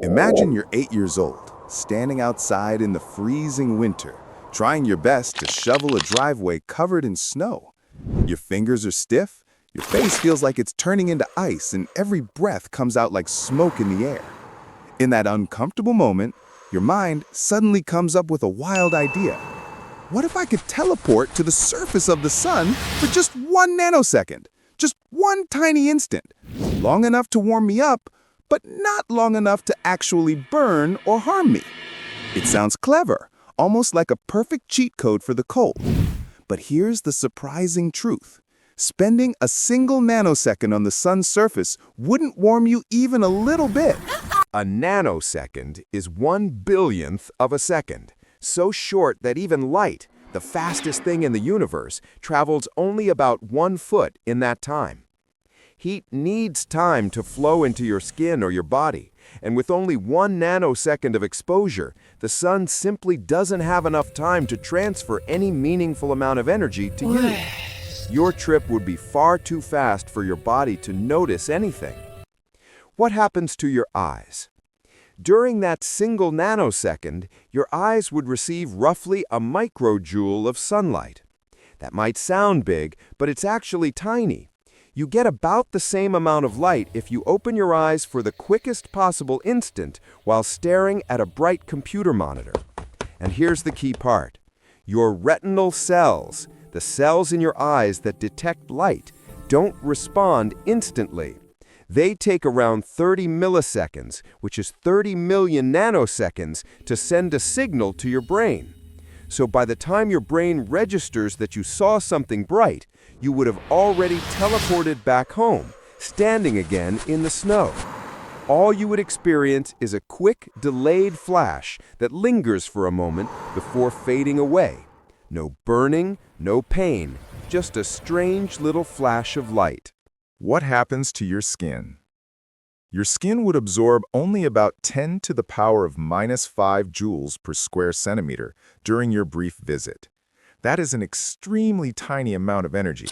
Imagine you're 8 years old, standing outside in the freezing winter, trying your best to shovel a driveway covered in snow. Your fingers are stiff, your face feels like it's turning into ice, and every breath comes out like smoke in the air. In that uncomfortable moment, your mind suddenly comes up with a wild idea. What if I could teleport to the surface of the sun for just 1 nanosecond? Just one tiny instant, long enough to warm me up, but not long enough to actually burn or harm me. It sounds clever, almost like a perfect cheat code for the cold. But here's the surprising truth. Spending a single nanosecond on the sun's surface wouldn't warm you even a little bit. A nanosecond is 1/1000th of a second, so short that even light, the fastest thing in the universe, travels only about 1 foot in that time. Heat needs time to flow into your skin or your body, and with only 1 nanosecond of exposure, the sun simply doesn't have enough time to transfer any meaningful amount of energy to you. Your trip would be far too fast for your body to notice anything. What happens to your eyes? During that single nanosecond, your eyes would receive roughly a microjoule of sunlight. That might sound big, but it's actually tiny. You get about the same amount of light if you open your eyes for the quickest possible instant while staring at a bright computer monitor. And here's the key part. Your retinal cells, the cells in your eyes that detect light, don't respond instantly. They take around 30 milliseconds, which is 30 million nanoseconds, to send a signal to your brain. So by the time your brain registers that you saw something bright, you would have already teleported back home, standing again in the snow. All you would experience is a quick, delayed flash that lingers for a moment before fading away. No burning, no pain, just a strange little flash of light. What happens to your skin? Your skin would absorb only about 10 to the power of -5 joules per square centimeter during your brief visit. That is an extremely tiny amount of energy.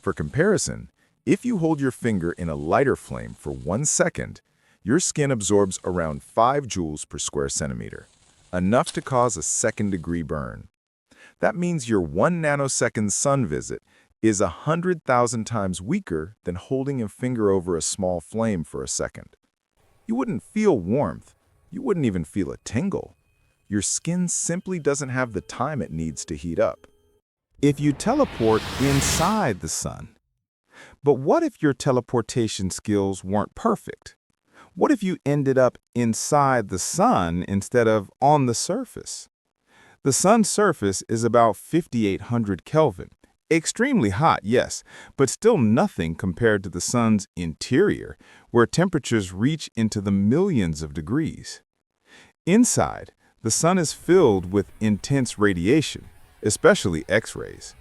For comparison, if you hold your finger in a lighter flame for 1 second, your skin absorbs around 5 joules per square centimeter, enough to cause a second-degree burn. That means your 1 nanosecond sun visit is 100,000 times weaker than holding a finger over a small flame for a second. You wouldn't feel warmth. You wouldn't even feel a tingle. Your skin simply doesn't have the time it needs to heat up. If you teleport inside the sun. But what if your teleportation skills weren't perfect? What if you ended up inside the sun instead of on the surface? The sun's surface is about 5,800 Kelvin. Extremely hot, yes, but still nothing compared to the sun's interior, where temperatures reach into the millions of degrees. Inside, the sun is filled with intense radiation, especially X-rays.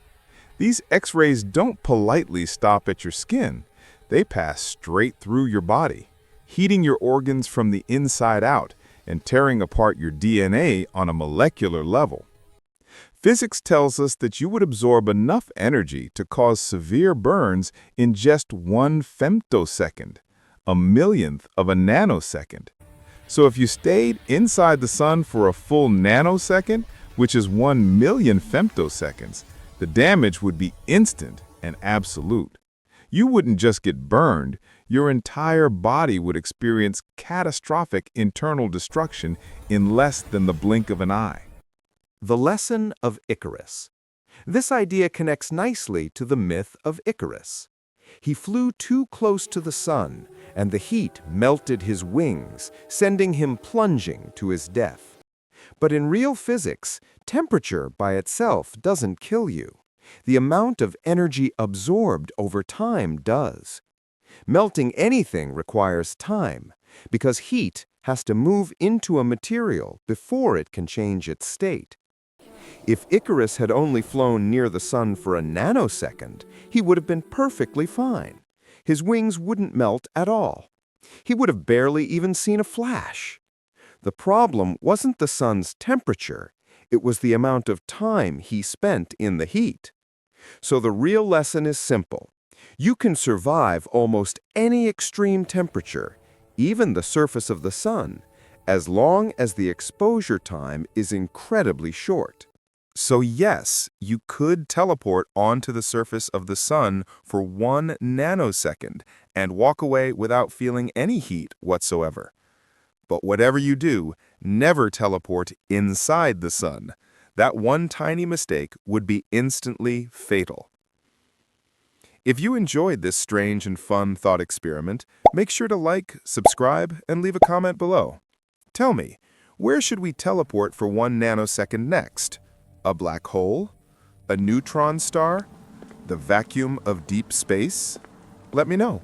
These X-rays don't politely stop at your skin. They pass straight through your body, heating your organs from the inside out and tearing apart your DNA on a molecular level. Physics tells us that you would absorb enough energy to cause severe burns in just 1 femtosecond, a millionth of a nanosecond. So if you stayed inside the sun for a full nanosecond, which is 1 million femtoseconds, the damage would be instant and absolute. You wouldn't just get burned, your entire body would experience catastrophic internal destruction in less than the blink of an eye. The lesson of Icarus. This idea connects nicely to the myth of Icarus. He flew too close to the sun, and the heat melted his wings, sending him plunging to his death. But in real physics, temperature by itself doesn't kill you. The amount of energy absorbed over time does. Melting anything requires time, because heat has to move into a material before it can change its state. If Icarus had only flown near the sun for a nanosecond, he would have been perfectly fine. His wings wouldn't melt at all. He would have barely even seen a flash. The problem wasn't the sun's temperature, it was the amount of time he spent in the heat. So the real lesson is simple. You can survive almost any extreme temperature even the surface of the sun, as long as the exposure time is incredibly short. So yes, you could teleport onto the surface of the sun for 1 nanosecond and walk away without feeling any heat whatsoever. But whatever you do, never teleport inside the sun. That one tiny mistake would be instantly fatal. If you enjoyed this strange and fun thought experiment, make sure to like, subscribe, and leave a comment below. Tell me, where should we teleport for 1 nanosecond next? A black hole? A neutron star? The vacuum of deep space? Let me know.